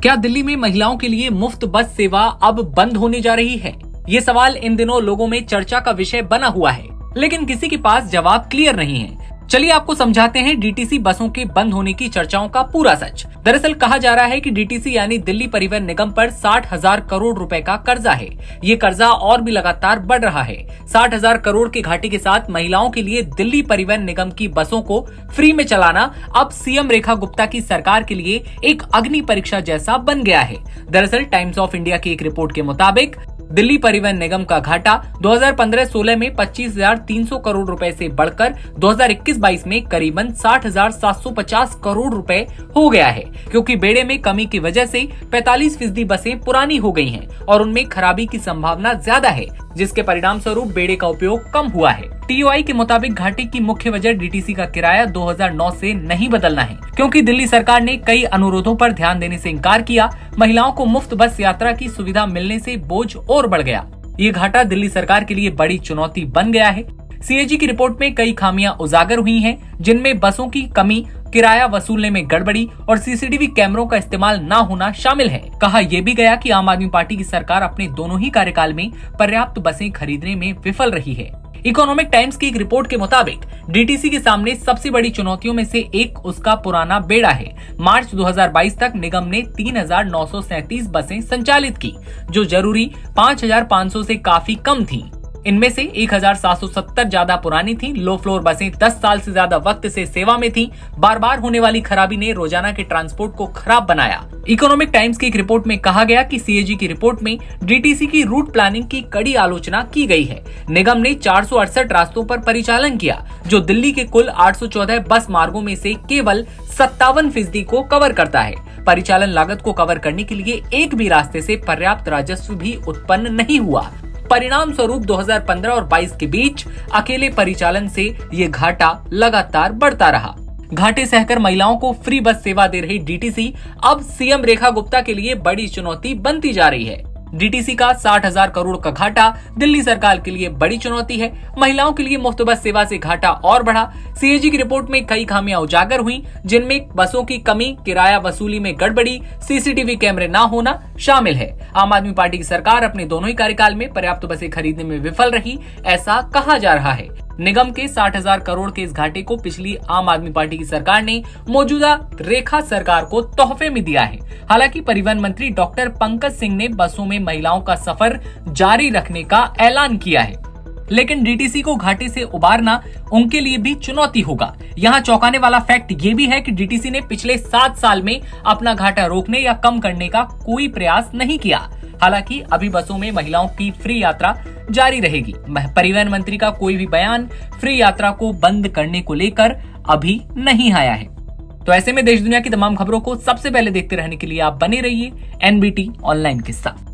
क्या दिल्ली में महिलाओं के लिए मुफ्त बस सेवा अब बंद होने जा रही है? ये सवाल इन दिनों लोगों में चर्चा का विषय बना हुआ है, लेकिन किसी के पास जवाब क्लियर नहीं है। चलिए आपको समझाते हैं डीटीसी बसों के बंद होने की चर्चाओं का पूरा सच। दरअसल कहा जा रहा है कि डीटीसी यानी दिल्ली परिवहन निगम पर 60,000 करोड़ रुपए का कर्जा है। ये कर्जा और भी लगातार बढ़ रहा है। 60,000 करोड़ के घाटे के साथ महिलाओं के लिए दिल्ली परिवहन निगम की बसों को फ्री में चलाना अब सीएम रेखा गुप्ता की सरकार के लिए एक अग्नि परीक्षा जैसा बन गया है। दरअसल टाइम्स ऑफ इंडिया की एक रिपोर्ट के मुताबिक दिल्ली परिवहन निगम का घाटा 2015-16 में 25,300 करोड़ रुपए से बढ़कर 2021-22 में करीबन 60,750 करोड़ रुपए हो गया है, क्योंकि बेड़े में कमी की वजह से 45% बसें पुरानी हो गई हैं और उनमें खराबी की संभावना ज्यादा है, जिसके परिणाम स्वरूप बेड़े का उपयोग कम हुआ है। टीओआई के मुताबिक घाटे की मुख्य वजह डीटीसी का किराया 2009 से नहीं बदलना है, क्योंकि दिल्ली सरकार ने कई अनुरोधों पर ध्यान देने से इनकार किया। महिलाओं को मुफ्त बस यात्रा की सुविधा मिलने से बोझ और बढ़ गया। ये घाटा दिल्ली सरकार के लिए बड़ी चुनौती बन गया है। सीएजी की रिपोर्ट में कई खामियां उजागर हुई हैं, जिनमें बसों की कमी, किराया वसूलने में गड़बड़ी और सीसीटीवी कैमरों का इस्तेमाल न होना शामिल है। कहा यह भी गया कि आम आदमी पार्टी की सरकार अपने दोनों ही कार्यकाल में पर्याप्त बसें खरीदने में विफल रही है। इकोनॉमिक टाइम्स की एक रिपोर्ट के मुताबिक डीटीसी के सामने सबसे बड़ी चुनौतियों में से एक उसका पुराना बेड़ा है। मार्च 2022 तक निगम ने 3,937 बसें संचालित की, जो जरूरी 5,500 से काफी कम थी। इनमें से 1,770 ज्यादा पुरानी थी। लो फ्लोर बसें 10 साल से ज्यादा वक्त से सेवा में थी। बार बार होने वाली खराबी ने रोजाना के ट्रांसपोर्ट को खराब बनाया। इकोनॉमिक टाइम्स की एक रिपोर्ट में कहा गया कि सीएजी की रिपोर्ट में डीटीसी की रूट प्लानिंग की कड़ी आलोचना की गई है। निगम ने 468 रास्तों पर परिचालन किया, जो दिल्ली के कुल 814 बस मार्गों में से केवल 57% को कवर करता है। परिचालन लागत को कवर करने के लिए एक भी रास्ते से पर्याप्त राजस्व भी उत्पन्न नहीं हुआ। परिणाम स्वरूप 2015 और 22 के बीच अकेले परिचालन से ये घाटा लगातार बढ़ता रहा। घाटे सहकर महिलाओं को फ्री बस सेवा दे रही डीटीसी अब सीएम रेखा गुप्ता के लिए बड़ी चुनौती बनती जा रही है। डीटीसी का 60,000 करोड़ का घाटा दिल्ली सरकार के लिए बड़ी चुनौती है। महिलाओं के लिए मुफ्त बस सेवा से घाटा और बढ़ा। सीएजी की रिपोर्ट में कई खामियां उजागर हुई, जिनमें बसों की कमी, किराया वसूली में गड़बड़ी, सीसीटीवी कैमरे न होना शामिल है। आम आदमी पार्टी की सरकार अपने दोनों ही कार्यकाल में पर्याप्त बसें खरीदने में विफल रही, ऐसा कहा जा रहा है। निगम के 60,000 करोड़ के इस घाटे को पिछली आम आदमी पार्टी की सरकार ने मौजूदा रेखा सरकार को तोहफे में दिया है। हालांकि परिवहन मंत्री डॉक्टर पंकज सिंह ने बसों में महिलाओं का सफर जारी रखने का ऐलान किया है, लेकिन डीटीसी को घाटे से उबारना उनके लिए भी चुनौती होगा। यहाँ चौंकाने वाला फैक्ट ये भी है कि डीटीसी ने पिछले 7 साल में अपना घाटा रोकने या कम करने का कोई प्रयास नहीं किया। हालांकि अभी बसों में महिलाओं की फ्री यात्रा जारी रहेगी। परिवहन मंत्री का कोई भी बयान फ्री यात्रा को बंद करने को लेकर अभी नहीं आया है। तो ऐसे में देश दुनिया की तमाम खबरों को सबसे पहले देखते रहने के लिए आप बने रहिए एनबीटी ऑनलाइन के साथ।